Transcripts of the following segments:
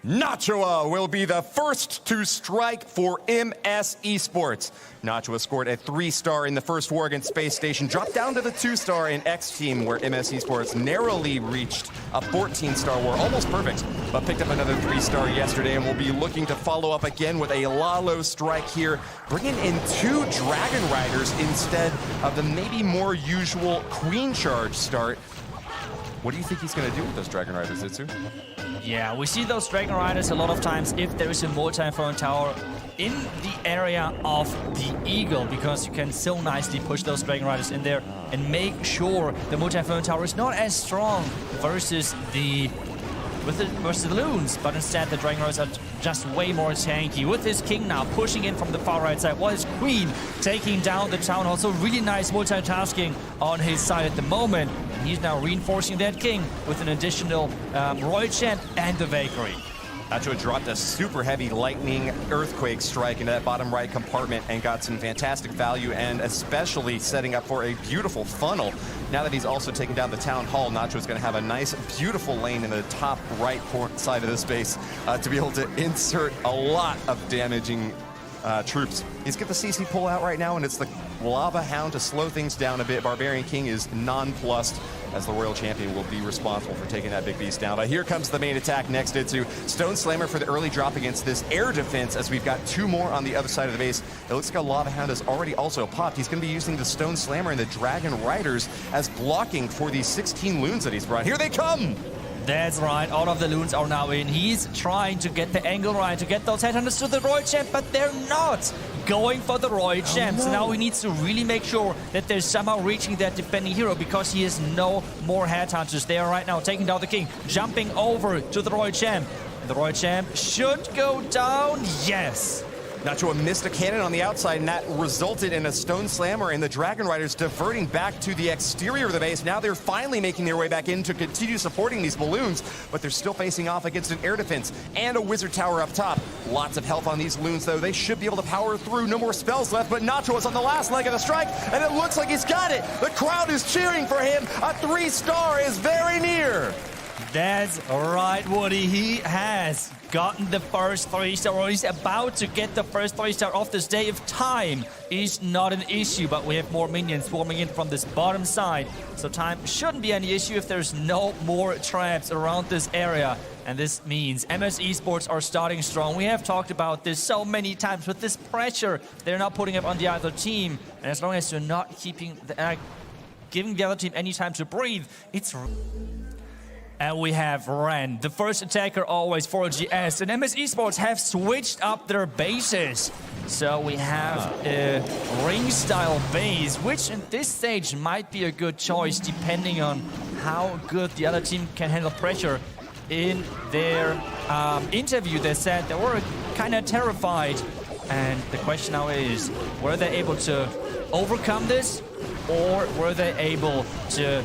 Nachoa will be the first to strike for MS Esports. Nachoa scored a 3-star in the first war against Space Station, dropped down to the 2-star in X Team, where MS Esports narrowly reached a 14-star war, almost perfect, but picked up another 3-star yesterday, and will be looking to follow up again with a Lalo strike here, bringing in 2 Dragon Riders instead of the maybe more usual Queen Charge start. What do you think he's going to do with those Dragon Riders, Itsu? Yeah, we see those Dragon Riders a lot of times if there is a multi-inferno tower in the area of the Eagle, because you can so nicely push those Dragon Riders in there and make sure the multi-inferno tower is not as strong versus the loons, but instead the Dragon Riders are just way more tanky. With his king now pushing in from the far right side, while his queen taking down the town hall. So really nice multitasking on his side at the moment. And he's now reinforcing that king with an additional Royal Champ and the Valkyrie. Nachoa dropped a super heavy lightning earthquake strike into that bottom right compartment and got some fantastic value, and especially setting up for a beautiful funnel. Now that he's also taken down the town hall, Nachoa's going to have a nice, beautiful lane in the top right side of the space to be able to insert a lot of damaging troops. He's got the CC pull out right now, and it's the Lava Hound to slow things down a bit. Barbarian King is nonplussed, as the Royal Champion will be responsible for taking that big beast down. But here comes the main attack next into Stone Slammer for the early drop against this air defense, as we've got 2 more on the other side of the base. It looks like a Lava Hound has already also popped. He's going to be using the Stone Slammer and the Dragon Riders as blocking for these 16 loons that he's brought. Here they come! That's right, all of the loons are now in. He's trying to get the angle right, to get those headhunters to the Royal Champ, but they're not going for the Royal Champ. So now he needs to really make sure that they're somehow reaching that defending hero, because he has no more headhunters. They are right now taking down the king, jumping over to the Royal Champ. And the Royal Champ should go down, yes. Nachoa missed a cannon on the outside, and that resulted in a Stone Slammer, and the Dragon Riders diverting back to the exterior of the base. Now they're finally making their way back in to continue supporting these balloons, but they're still facing off against an air defense and a Wizard Tower up top. Lots of health on these loons, though. They should be able to power through. No more spells left, but Nachoa's on the last leg of the strike, and it looks like he's got it. The crowd is cheering for him. A 3-star is very near. That's right, Woody. He has gotten the first 3-star, or he's about to get the first 3-star of this day if time is not an issue. But we have more minions swarming in from this bottom side, so time shouldn't be any issue if there's no more traps around this area. And this means MS Esports are starting strong. We have talked about this so many times with this pressure they're not putting up on the other team. And as long as you're not keeping giving the other team any time to breathe, it's... And we have Ren, the first attacker always for GS. And MS Esports have switched up their bases. So we have a ring-style base, which in this stage might be a good choice depending on how good the other team can handle pressure. In their interview, they said they were kind of terrified. And the question now is, were they able to overcome this? Or were they able to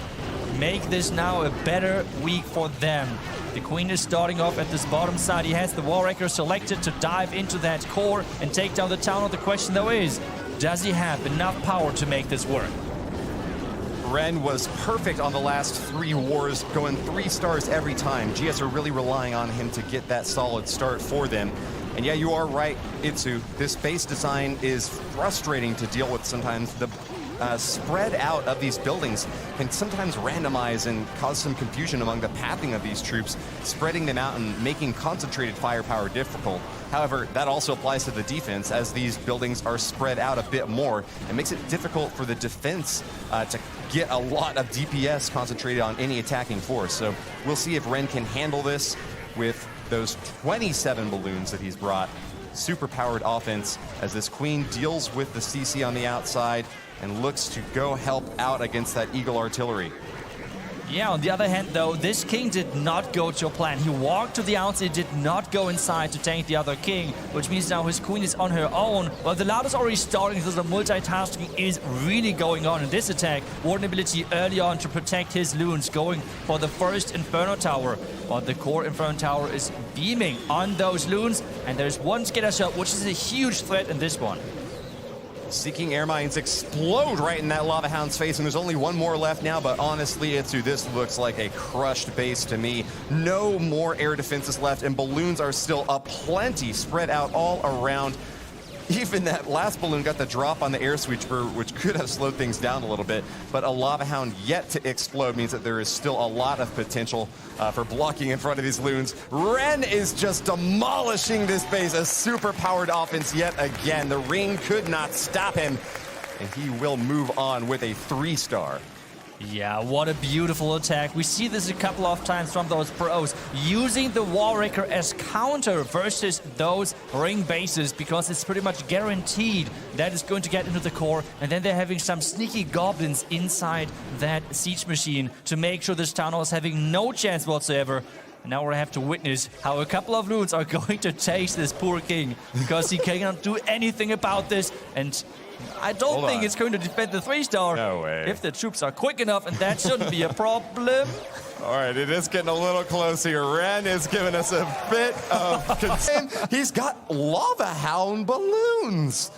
make this now a better week for them? The Queen is starting off at this bottom side. He has the Warwrecker selected to dive into that core and take down the town. The question though is, does he have enough power to make this work? Ren was perfect on the last 3 wars, going 3 stars every time. GS are really relying on him to get that solid start for them. And yeah, you are right, Itsu. This base design is frustrating to deal with sometimes. The spread out of these buildings can sometimes randomize and cause some confusion among the pathing of these troops, spreading them out and making concentrated firepower difficult. However, that also applies to the defense, as these buildings are spread out a bit more. It makes it difficult for the defense to get a lot of DPS concentrated on any attacking force. So we'll see if Ren can handle this with those 27 balloons that he's brought. Super powered offense as this Queen deals with the CC on the outside and looks to go help out against that Eagle artillery. Yeah, on the other hand, though, this king did not go to a plan. He walked to the outside, did not go inside to tank the other king, which means now his queen is on her own. Well, the Lado is already starting, so the multitasking is really going on in this attack. Warden ability early on to protect his loons, going for the first Inferno Tower. But the core Inferno Tower is beaming on those loons, and there's one scatter shot, which is a huge threat in this one. Seeking air mines explode right in that Lava Hound's face, and there's only one more left now, but honestly, Itsu, this looks like a crushed base to me. No more air defenses left, and balloons are still aplenty spread out all around. Even that last balloon got the drop on the air sweeper, which could have slowed things down a little bit, but a Lava Hound yet to explode means that there is still a lot of potential for blocking in front of these loons. Ren is just demolishing this base, a super-powered offense yet again. The ring could not stop him, and he will move on with a 3-star. Yeah, what a beautiful attack. We see this a couple of times from those pros, using the Wall Wrecker as counter versus those ring bases, because it's pretty much guaranteed that it's going to get into the core, and then they're having some sneaky goblins inside that siege machine to make sure this town hall is having no chance whatsoever. And now we have to witness how a couple of loons are going to chase this poor king, because he cannot do anything about this, and I don't think it's going to defend the 3-star. No way. If the troops are quick enough, and that shouldn't be a problem. All right, it is getting a little close here. Ren is giving us a bit of concern. He's got Lava Hound balloons.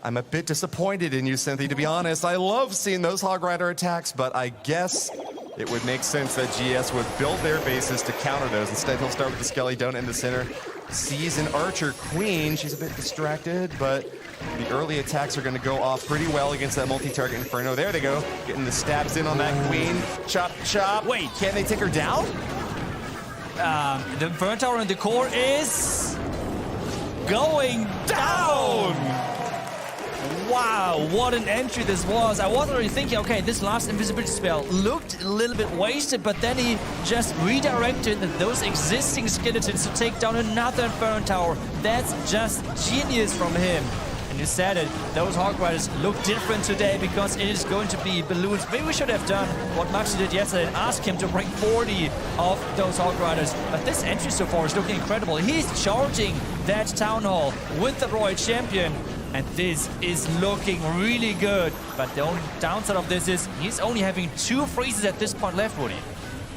I'm a bit disappointed in you, Cynthia, to be honest. I love seeing those Hog Rider attacks, but I guess it would make sense that GS would build their bases to counter those. Instead, he'll start with the Skelly Donut in the center. Sees an Archer Queen. She's a bit distracted, but the early attacks are going to go off pretty well against that multi-target Inferno. There they go, getting the stabs in on that Queen. Chop, chop. Wait, can they take her down? The Inferno Tower in the core is going down. Wow, what an entry this was. I was already thinking, okay, this last invisibility spell looked a little bit wasted, but then he just redirected those existing skeletons to take down another Inferno Tower. That's just genius from him. And you said it, those Hog Riders look different today because it is going to be balloons. Maybe we should have done what Maxi did yesterday and ask him to bring 40 of those Hog Riders. But this entry so far is looking incredible. He's charging that Town Hall with the Royal Champion. And this is looking really good. But the only downside of this is he's only having 2 freezes at this point left, Woody.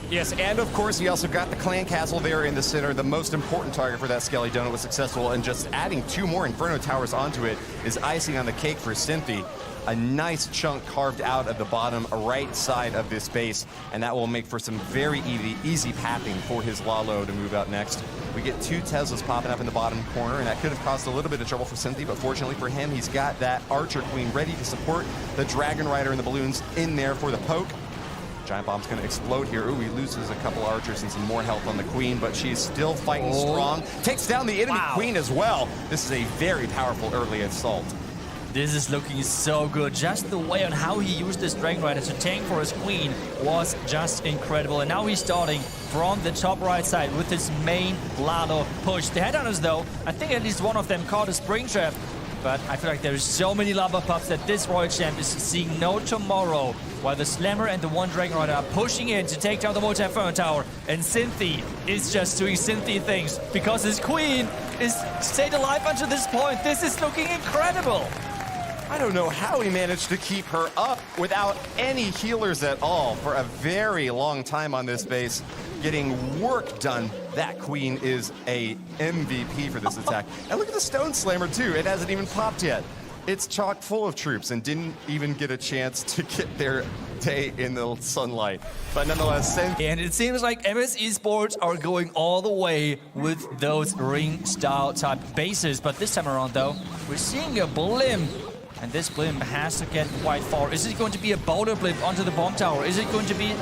Yes, and of course he also got the Clan Castle there in the center. The most important target for that Skelly Donut was successful, and just adding 2 more Inferno Towers onto it is icing on the cake for Cynthia. A nice chunk carved out of the bottom right side of this base, and that will make for some very easy pathing for his Lalo to move out next. We get 2 Teslas popping up in the bottom corner, and that could have caused a little bit of trouble for Cynthia, but fortunately for him, he's got that Archer Queen ready to support the Dragon Rider and the balloons in there for the poke. Giant Bomb's going to explode here. Ooh, he loses a couple archers and some more health on the Queen, but she's still fighting strong. Takes down the enemy Queen as well. This is a very powerful early assault. This is looking so good. Just the way on how he used this Dragon Rider to tank for his Queen was just incredible. And now he's starting from the top right side with his main Lalo push. The Headhunters, though, I think at least one of them caught a Spring Trap. But I feel like there's so many lava pups that this Royal Champ is seeing no tomorrow. While the Slammer and the one Dragon Rider are pushing in to take down the multi-Inferno Tower. And Cynthia is just doing Cynthia things because his Queen is stayed alive until this point. This is looking incredible. I don't know how he managed to keep her up without any healers at all for a very long time on this base. Getting work done. That Queen is a MVP for this attack. And look at the Stone Slammer too. It hasn't even popped yet. It's chock full of troops and didn't even get a chance to get their day in the sunlight. But nonetheless, and it seems like MS Esports are going all the way with those ring-style type bases. But this time around, though, we're seeing a blimp. And this blimp has to get quite far. Is it going to be a boulder blimp onto the bomb tower? Is it going to be...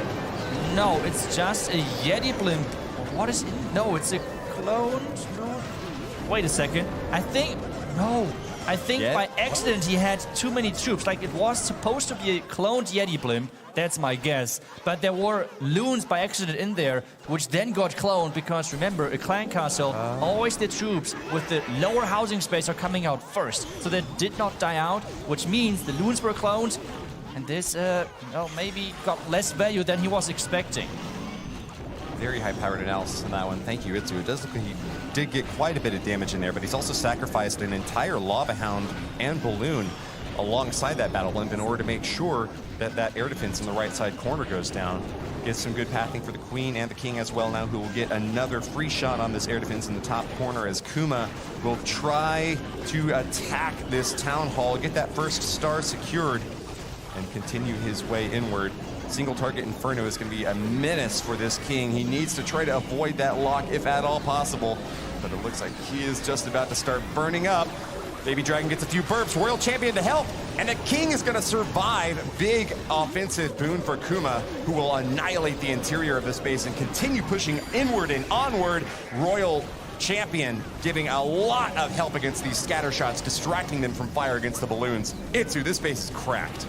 No, it's just a Yeti blimp. What is it? No, it's a clone. No. Wait a second. I think by accident he had too many troops. Like, it was supposed to be a cloned Yeti blimp. That's my guess. But there were loons by accident in there, which then got cloned because, remember, a clan castle, always the troops with the lower housing space are coming out first. So they did not die out, which means the loons were cloned. And this, maybe got less value than he was expecting. Very high-powered analysis on that one. Thank you, Itsu. It does look like he did get quite a bit of damage in there, but he's also sacrificed an entire Lava Hound and Balloon alongside that Battle Blimp in order to make sure that that air defense in the right side corner goes down. Gets some good pathing for the Queen and the King as well now, who will get another free shot on this air defense in the top corner as Kuma will try to attack this Town Hall, get that first star secured, and continue his way inward. Single target Inferno is going to be a menace for this King. He needs to try to avoid that lock if at all possible, but it looks like he is just about to start burning up. Baby Dragon gets a few burps, Royal Champion to help, and the King is going to survive. Big offensive boon for Kuma, who will annihilate the interior of this base and continue pushing inward and onward. Royal Champion giving a lot of help against these scatter shots, distracting them from fire against the balloons. Itsu, this base is cracked.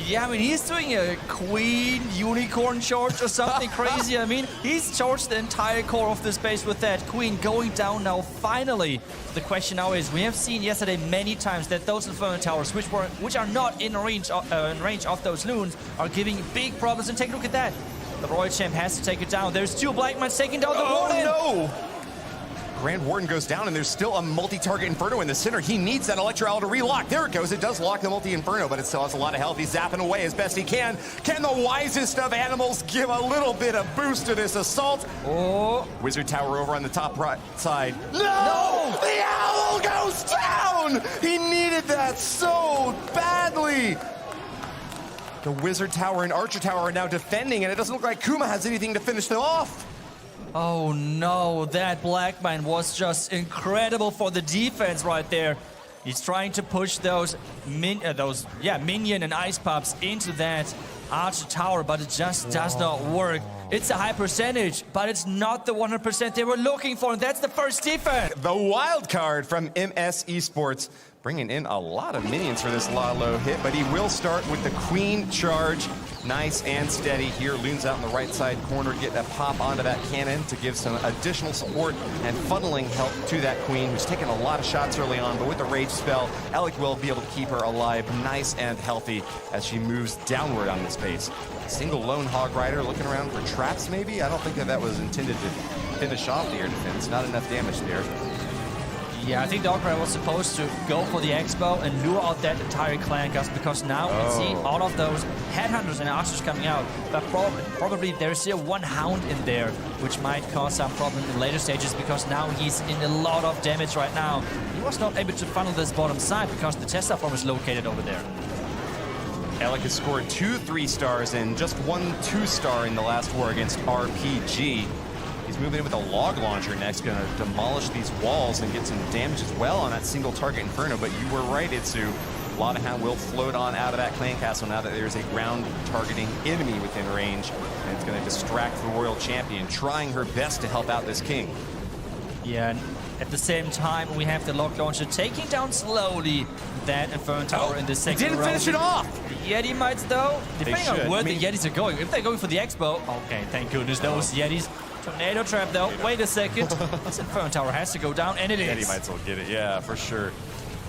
Yeah, I mean, he's doing a Queen Unicorn charge or something crazy. I mean, he's charged the entire core of this base with that Queen going down now, finally. The question now is, we have seen yesterday many times that those Inferno Towers, which are not in range of those loons, are giving big problems. And take a look at that. The Royal Champ has to take it down. There's two Black Mines taking down the Warden. No! Grand Warden goes down, and there's still a multi-target Inferno in the center. He needs that Electro Owl to relock. There it goes. It does lock the multi-Inferno, but it still has a lot of health. He's zapping away as best he can. Can the wisest of animals give a little bit of boost to this assault? Oh. Wizard Tower over on the top right side. No! The Owl goes down! He needed that so badly. The Wizard Tower and Archer Tower are now defending, and it doesn't look like Kuma has anything to finish them off. Oh no, that Black Mine was just incredible for the defense right there. He's trying to push those minion and ice pops into that Archer Tower, but it just does not work. It's a high percentage, but it's not the 100% they were looking for, and that's the first defense. The wild card from MS Esports, bringing in a lot of minions for this low hit, but he will start with the Queen charge. Nice and steady here. Loons out in the right side corner, get a pop onto that cannon to give some additional support and funneling help to that Queen, who's taken a lot of shots early on, but with the rage spell, Alec will be able to keep her alive nice and healthy as she moves downward on this base. Single lone Hog Rider looking around for traps maybe? I don't think that was intended to finish off the air defense. Not enough damage there. Yeah, I think the Hog Rider was supposed to go for the Expo and lure out that entire clan cast, because now we see all of those headhunters and archers coming out. But probably there's still one hound in there, which might cause some problem in later stages, because now he's in a lot of damage right now. He was not able to funnel this bottom side because the Tesla farm is located over there. Alec has scored 2 3-stars and just 1 2-star in the last war against RPG. He's moving in with a log launcher next, going to demolish these walls and get some damage as well on that single target Inferno. But you were right, Itsu. A lot of Hound will float on out of that clan castle now that there's a ground targeting enemy within range. And it's going to distract the Royal Champion, trying her best to help out this King. Yeah, and at the same time, we have the log launcher taking down slowly that Inferno Tower in the second round. Didn't finish it off! The Yeti mites, though, depending on where the Yetis are going. If they're going for the Expo, okay, thank goodness, those Yetis. Tornado trap, though. Wait a second. This Inferno Tower has to go down, and it is. Yeti might still get it, yeah, for sure.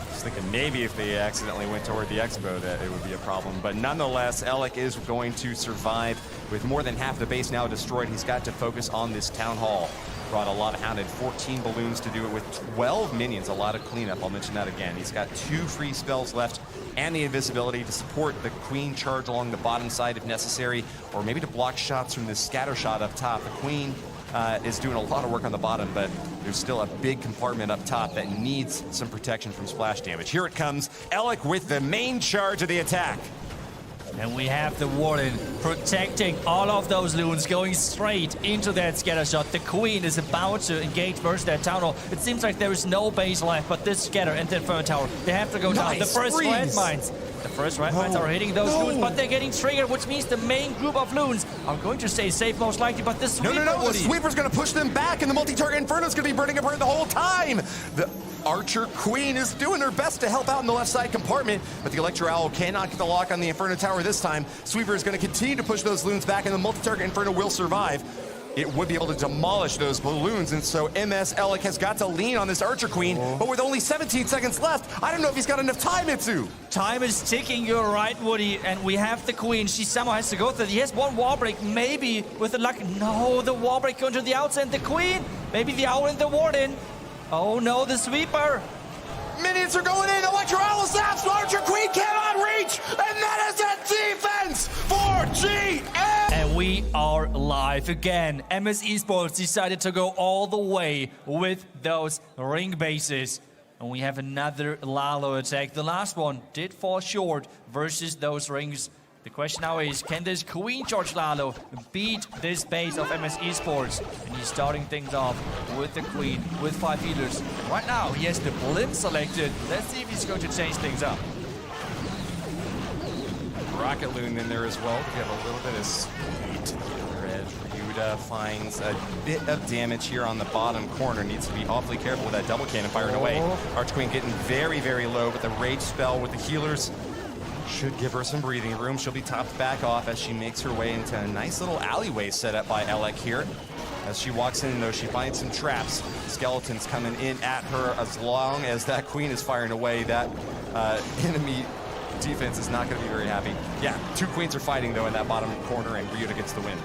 Just thinking maybe if they accidentally went toward the Expo that it would be a problem. But nonetheless, Alec is going to survive with more than half the base now destroyed. He's got to focus on this Town Hall. Brought a lot of Hounded, 14 balloons to do it with 12 minions, a lot of cleanup. I'll mention that again. He's got 2 free spells left and the invisibility to support the Queen charge along the bottom side if necessary, or maybe to block shots from this scatter shot up top. The Queen is doing a lot of work on the bottom, but there's still a big compartment up top that needs some protection from splash damage. Here it comes, Alec with the main charge of the attack. And we have the Warden protecting all of those loons, going straight into that scatter shot. The Queen is about to engage versus that Town Hall. It seems like there is no base left, but this scatter and the Inferno Tower, they have to go down. The first red mines. The first red mines are hitting those loons, but they're getting triggered, which means the main group of loons are going to stay safe most likely, but the sweeper, the sweeper's going to push them back, and the multi-target Inferno's going to be burning apart the whole time. The Archer Queen is doing her best to help out in the left side compartment, but the Electro Owl cannot get the lock on the Inferno Tower this time. Sweeper is going to continue to push those loons back, and the multi-target Inferno will survive. It would be able to demolish those balloons, and so MS Alec has got to lean on this Archer Queen, but with only 17 seconds left, I don't know if he's got enough time, Itsu. Time is ticking, you're right, Woody, and we have the Queen. She somehow has to go through. He has one wall break, maybe with the luck. No, the wall break going to the outside, and the Queen. Maybe the Owl and the Warden. Oh no, the sweeper. Minions are going in. Electro Owl zaps. Archer Queen cannot reach, and that is a defense for GM. And we are live again. MS Esports decided to go all the way with those ring bases. And we have another Lalo attack. The last one did fall short versus those rings. The question now is, can this Queen Charge Lalo beat this base of MS Esports? And he's starting things off with the Queen, with 5 healers. And right now, he has the Blimp selected. Let's see if he's going to change things up. Rocket Loon in there as well to get a little bit of speed to the other edge. Ryuda finds a bit of damage here on the bottom corner. Needs to be awfully careful with that double cannon firing away. Arch Queen getting very, very low, but the rage spell with the healers should give her some breathing room. She'll be topped back off as she makes her way into a nice little alleyway set up by Elec here. As she walks in, though, she finds some traps. Skeletons coming in at her. As long as that Queen is firing away, that enemy defense is not going to be very happy. Yeah, 2 Queens are fighting, though, in that bottom corner, and Ryuda gets the win.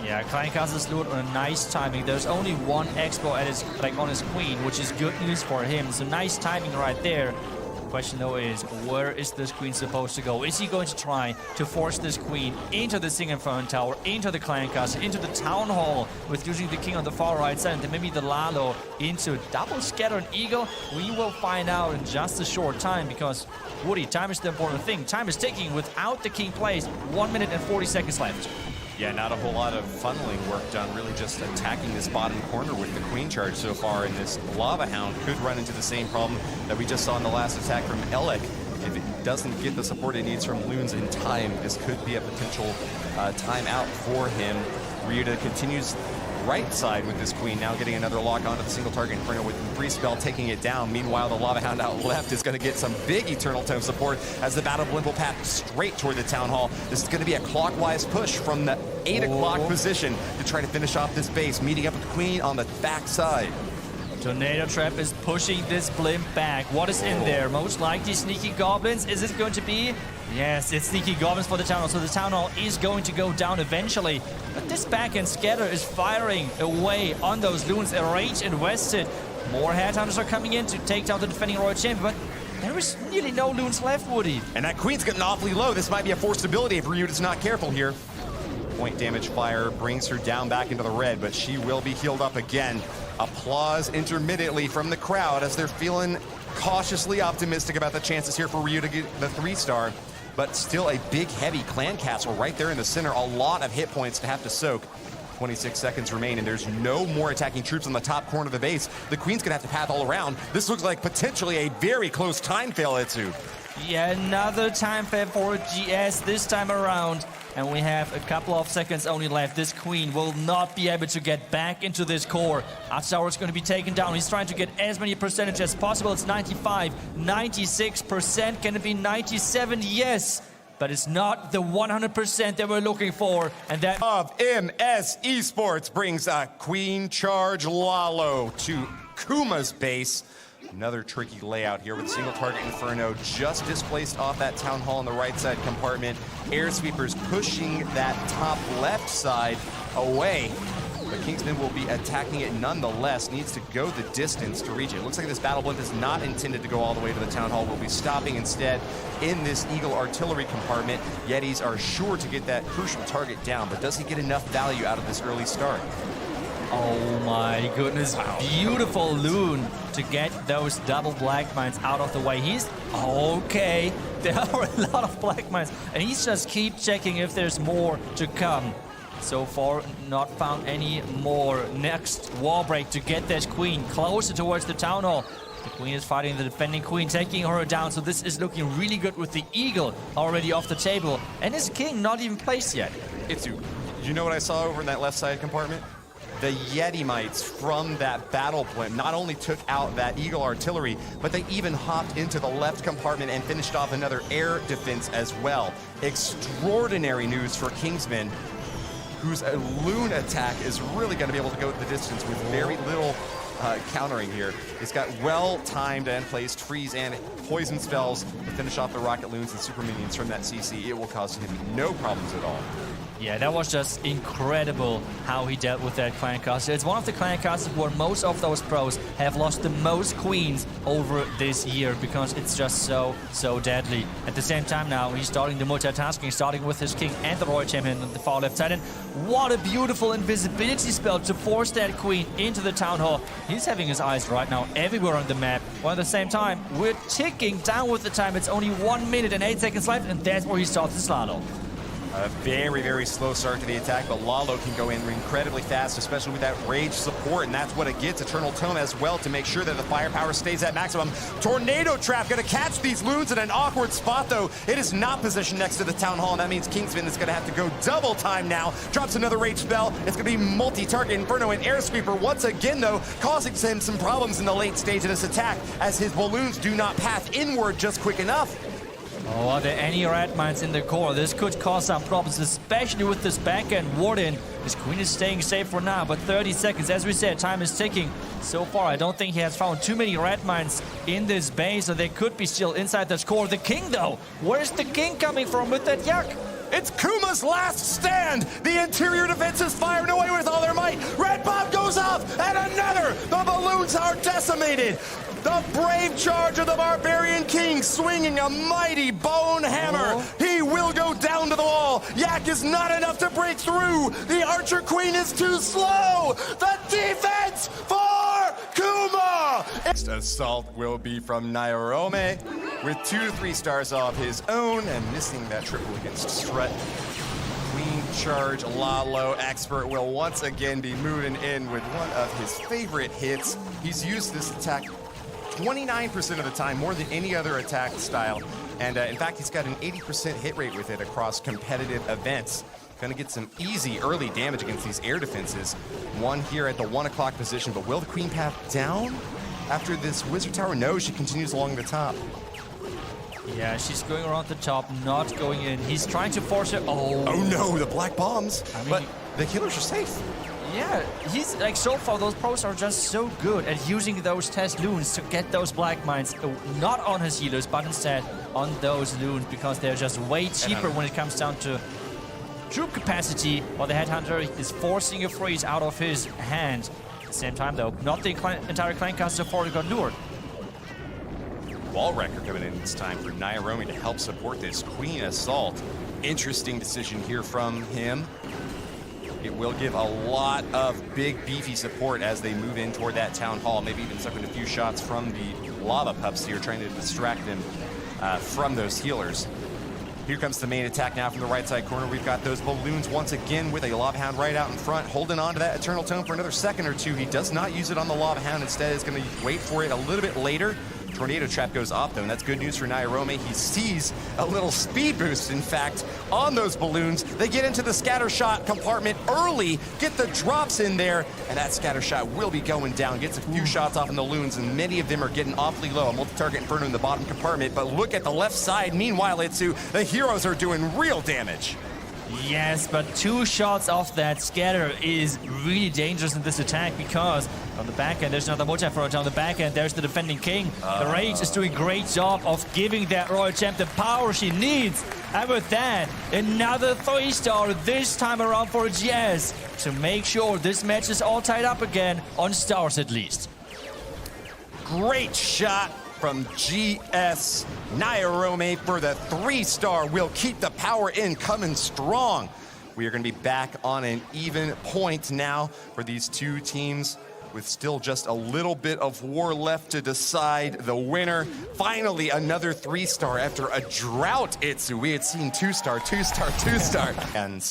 Yeah, Kleinkast is lured on a nice timing. There's only 1 expo at his, on his Queen, which is good news for him. So nice timing right there. Question though is, where is this Queen supposed to go? Is he going to try to force this Queen into the Sing Inferno Tower, into the Clan Castle, into the Town Hall with using the King on the far right side, and then maybe the Lalo into double Scatter and Eagle? We will find out in just a short time, because Woody, time is the important thing. Time is ticking without the King placed. 1 minute and 40 seconds left. Yeah, not a whole lot of funneling work done, really just attacking this bottom corner with the Queen Charge so far, and this Lava Hound could run into the same problem that we just saw in the last attack from Elec. If it doesn't get the support it needs from Loons in time, this could be a potential timeout for him. Ryuda continues right side with this Queen, now getting another lock onto the single target Inferno with the Free Spell taking it down. Meanwhile, the Lava Hound out left is going to get some big Eternal Tome support as the Battle Blimp will path straight toward the Town Hall. This is going to be a clockwise push from the 8 o'clock position to try to finish off this base, meeting up with the Queen on the back side. Tornado Trap is pushing this Blimp back. What is in there? Most likely Sneaky Goblins. Is it going to be? Yes, it's Sneaky Goblins for the Town Hall. So the Town Hall is going to go down eventually. But this back-end Scatter is firing away on those Loons. A Rage invested. More Headhunters are coming in to take down the defending Royal Champion. But there is nearly no Loons left, Woody. And that Queen's getting awfully low. This might be a forced ability if Ryuda's not careful here. Point damage fire brings her down back into the red, but she will be healed up again. Applause intermittently from the crowd as they're feeling cautiously optimistic about the chances here for Ryu to get the 3-star. But still a big, heavy Clan Castle right there in the center. A lot of hit points to have to soak. 26 seconds remain, and there's no more attacking troops on the top corner of the base. The Queen's gonna have to path all around. This looks like potentially a very close time fail, Etsu. Yeah, another time fail for GS this time around. And we have a couple of seconds only left. This Queen will not be able to get back into this core. Archtower is going to be taken down. He's trying to get as many percentage as possible. It's 95, 96%. Can it be 97? Yes. But it's not the 100% that we're looking for. And that of MS Esports brings a Queen Charge Lalo to Kuma's base. Another tricky layout here with single target Inferno just displaced off that Town Hall on the right side compartment. Air Sweepers pushing that top left side away. But Kingsman will be attacking it nonetheless. Needs to go the distance to reach it. Looks like this Battle Blimp is not intended to go all the way to the Town Hall. We'll be stopping instead in this Eagle artillery compartment. Yetis are sure to get that crucial target down, but does he get enough value out of this early start? Oh my goodness, wow. Beautiful Loon to get those double Black Mines out of the way. He's okay. There are a lot of Black Mines, and he's just keep checking if there's more to come. So far, not found any more. Next wall break to get this Queen closer towards the Town Hall. The Queen is fighting the defending Queen, taking her down. So this is looking really good with the Eagle already off the table. And his King not even placed yet. Itsu, you know what I saw over in that left side compartment? The Yeti Mites from that Battle Blimp not only took out that Eagle artillery, but they even hopped into the left compartment and finished off another air defense as well. Extraordinary news for Kingsman, whose Loon attack is really going to be able to go the distance with very little countering here. It's got well-timed and placed freeze and poison spells to finish off the Rocket Loons and Super Minions from that CC. It will cause him no problems at all. Yeah, that was just incredible how he dealt with that clan caster. It's one of the clan casters where most of those pros have lost the most queens over this year because it's just so deadly. At the same time now, he's starting the multitasking, starting with his king and the royal champion on the far left side. And what a beautiful invisibility spell to force that queen into the town hall. He's having his eyes right now everywhere on the map. While at the same time, we're ticking down with the time. It's only 1 minute and 8 seconds left, and that's where he starts the slalom. A very, very slow start to the attack, but Lalo can go in incredibly fast, especially with that rage support, and that's what it gets. Eternal Tome as well to make sure that the firepower stays at maximum. Tornado Trap going to catch these loons in an awkward spot, though. It is not positioned next to the Town Hall, and that means Kingsman is going to have to go double time now. Drops another rage spell. It's going to be multi-target Inferno and Air Sweeper once again, though, causing him some problems in the late stage of this attack, as his balloons do not path inward just quick enough. Oh, are there any red mines in the core? This could cause some problems, especially with this backhand warden. His queen is staying safe for now, but 30 seconds, as we said, time is ticking. So far, I don't think he has found too many red mines in this base, so they could be still inside the core. The king, though, where's the king coming from with that yak? It's Kuma's last stand! The interior defense is firing away with all their might! Red bomb goes off, and another! The balloons are decimated! The brave charge of the Barbarian King swinging a mighty bone hammer! He will go down to the wall! Yak is not enough to break through! The Archer Queen is too slow! The defense for Kuma! Next assault will be from Nairome, with 2 to 3 stars of his own, and missing that triple against Strut. Queen Charge Lalo Expert will once again be moving in with one of his favorite hits. He's used this attack 29% of the time, more than any other attack style. And in fact, he's got an 80% hit rate with it across competitive events. Gonna get some easy early damage against these air defenses. One here at the 1 o'clock position, but will the queen path down after this wizard tower? No, she continues along the top. Yeah, she's going around the top, not going in. He's trying to force it. Oh no, the black bombs. I mean, but the healers are safe. Yeah, he's like, so far those pros are just so good at using those test loons to get those black mines, not on his healers, but instead on those loons, because they're just way cheaper when it comes down to troop capacity, while the Headhunter is forcing a freeze out of his hand. At the same time, though, not the entire clan caster so far got lured. Wall Wrecker coming in this time for Nairome to help support this Queen Assault. Interesting decision here from him. It will give a lot of big, beefy support as they move in toward that Town Hall. Maybe even sucking a few shots from the Lava Pups here, trying to distract them from those healers. Here comes the main attack now from the right side corner. We've got those balloons once again with a Lava Hound right out in front, holding on to that Eternal Tome for another second or two. He does not use it on the Lava Hound. Instead, is going to wait for it a little bit later. Tornado Trap goes off, though, and that's good news for Nairome. He sees a little speed boost, in fact, on those balloons. They get into the scatter shot compartment early, get the drops in there, and that scatter shot will be going down. Gets a few shots off in the loons, and many of them are getting awfully low. A multi-target Inferno in the bottom compartment, but look at the left side. Meanwhile, Itsu, the heroes are doing real damage. Yes, but 2 shots off that scatter is really dangerous in this attack, because on the back end, there's another multi-front. On the back end, there's the defending king. The Rage is doing a great job of giving that royal champ the power she needs. And with that, another 3-star this time around for GS to make sure this match is all tied up again, on stars at least. Great shot from GS. Nairome for the 3-star will keep the power in coming strong. We are going to be back on an even point now for these two teams, with still just a little bit of war left to decide the winner. Finally, another 3-star after a drought, Itsu. We had seen 2-star, 2-star, 2-star. And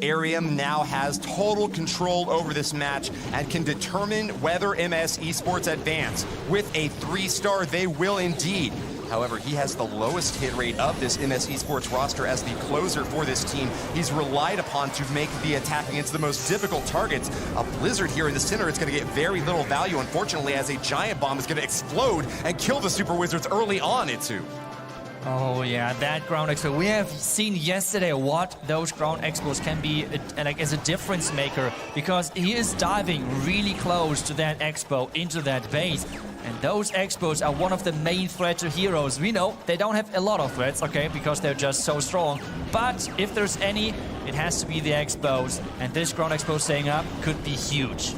Arium now has total control over this match and can determine whether MS Esports advance. With a 3-star, they will indeed. However, he has the lowest hit rate of this MS Esports roster as the closer for this team. He's relied upon to make the attack against the most difficult targets. A Blizzard here in the center, it's going to get very little value, unfortunately, as a Giant Bomb is going to explode and kill the Super Wizards early on, Itsu. Oh yeah, that ground expo. We have seen yesterday what those ground expos can be like as a difference maker, because he is diving really close to that expo, into that base. And those expos are one of the main threat to heroes. We know they don't have a lot of threats, okay, because they're just so strong. But if there's any, it has to be the expos. And this ground expo staying up could be huge.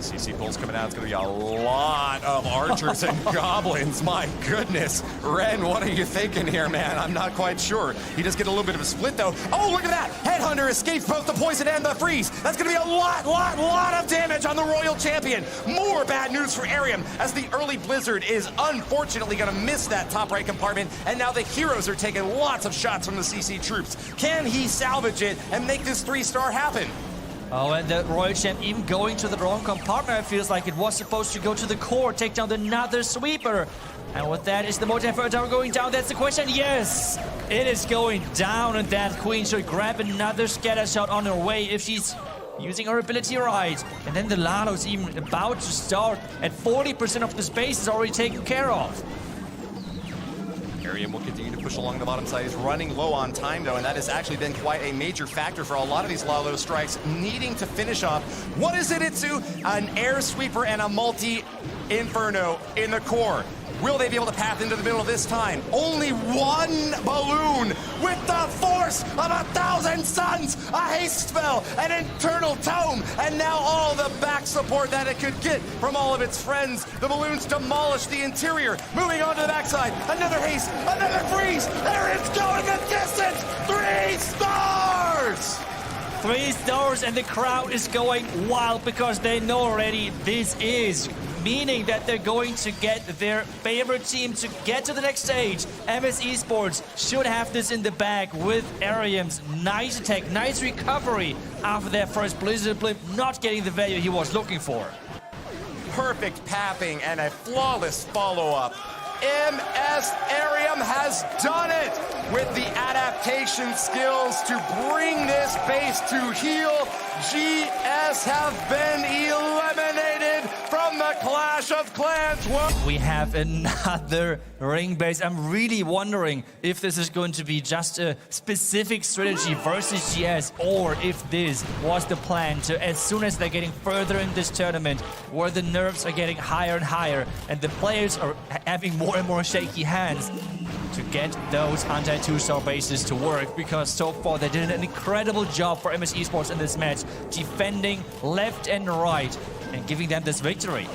CC pulls coming out. It's going to be a lot of archers and goblins. My goodness. Ren, what are you thinking here, man? I'm not quite sure. He does get a little bit of a split, though. Oh, look at that. Headhunter escapes both the poison and the freeze. That's going to be a lot of damage on the Royal Champion. More bad news for Arium, as the early Blizzard is unfortunately going to miss that top right compartment, and now the heroes are taking lots of shots from the CC troops. Can he salvage it and make this 3-star happen? Oh, and the Royal Champ even going to the wrong compartment. It feels like it was supposed to go to the core, take down another sweeper. And with that, is the Motor Tower going down? That's the question. Yes, it is going down, and that Queen should grab another scatter shot on her way if she's using her ability right. And then the Lalo's even about to start at 40% of the space is already taken care of. Arium will continue to push along the bottom side. He's running low on time, though, and that has actually been quite a major factor for a lot of these Lalo strikes, needing to finish off. What is it, Itsu? An air sweeper and a multi-inferno in the core. Will they be able to path into the middle this time? Only one balloon with the force of 1,000 suns, a haste spell, an internal tome, and now all the back support that it could get from all of its friends. The balloons demolish the interior. Moving on to the backside, another haste, another freeze. There it's going the distance. 3 stars! 3 stars, and the crowd is going wild because they know already this is meaning that they're going to get their favorite team to get to the next stage. MS Esports should have this in the bag with Arium's nice attack, nice recovery after their first Blizzard blip, not getting the value he was looking for. Perfect pathing and a flawless follow-up. MS Arium has done it with the adaptation skills to bring this base to heel. GS have been eliminated from the Clash of Clans. We have another ring base. I'm really wondering if this is going to be just a specific strategy versus GS, or if this was the plan to, as soon as they're getting further in this tournament, where the nerves are getting higher and higher and the players are having more and more shaky hands, to get those anti-2-star bases to work, because so far they did an incredible job for MS Esports in this match, defending left and right and giving them this victory.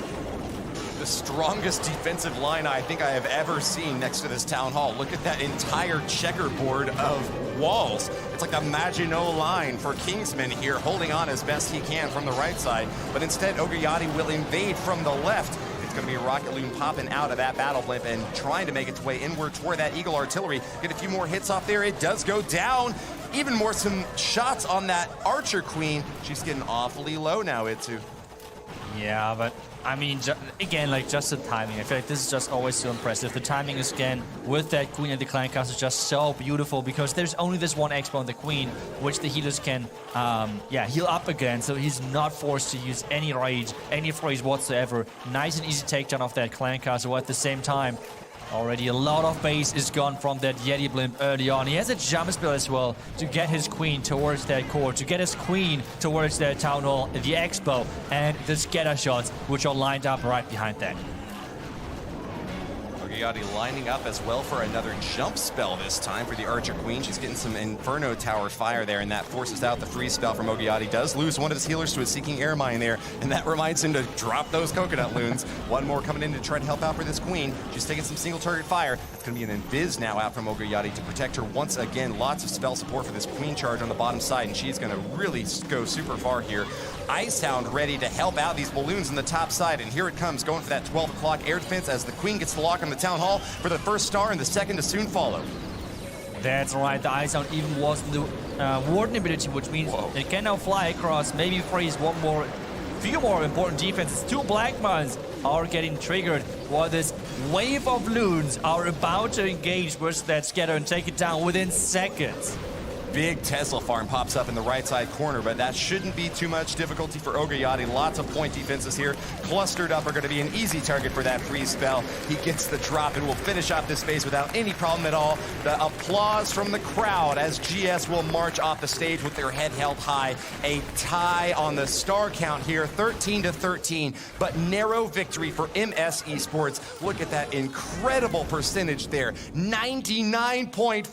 The strongest defensive line I think I have ever seen next to this town hall. Look at that entire checkerboard of walls. It's like a Maginot line for Kingsman here, holding on as best he can from the right side. But instead, Ogayati will invade from the left. Going to be a rocket loon popping out of that battle blimp and trying to make its way inward toward that Eagle artillery. Get a few more hits off there. It does go down. Even more some shots on that Archer Queen. She's getting awfully low now, Itsu. Yeah, but I mean, again, like just the timing. I feel like this is just always so impressive. The timing is, again, with that Queen and the Clan Cast is just so beautiful, because there's only this one expo on the Queen, which the healers can, heal up again. So he's not forced to use any rage, any freeze whatsoever. Nice and easy takedown of that Clan Cast. So at the same time, already a lot of base is gone from that Yeti blimp early on. He has a jump spell as well to get his Queen towards that core, to get his Queen towards that Town Hall, the Expo, and the scatter shots, which are lined up right behind that. Ogayati lining up as well for another jump spell this time for the Archer Queen. She's getting some Inferno Tower fire there, and that forces out the freeze spell from Ogayati. Does lose one of his healers to a Seeking Air Mine there, and that reminds him to drop those coconut loons. One more coming in to try to help out for this Queen. She's taking some single target fire. It's going to be an Invis now out from Ogayati to protect her once again. Lots of spell support for this Queen charge on the bottom side, and she's going to really go super far here. Ice Hound ready to help out these balloons on the top side, and here it comes, going for that 12 o'clock air defense as the Queen gets the lock on the Town Hall for the first star, and the second to soon follow. That's right, the Ice Hound even was the Warden ability, which means it can now fly across, maybe freeze few more important defenses. 2 Black Mines are getting triggered while this wave of loons are about to engage with that scatter and take it down within seconds. big Tesla farm pops up in the right side corner, but that shouldn't be too much difficulty for Ogayati. Lots of point defenses here. Clustered up are going to be an easy target for that freeze spell. He gets the drop and will finish off this phase without any problem at all. The applause from the crowd as GS will march off the stage with their head held high. A tie on the star count here, 13-13, but narrow victory for MS Esports. Look at that incredible percentage there, 99.4.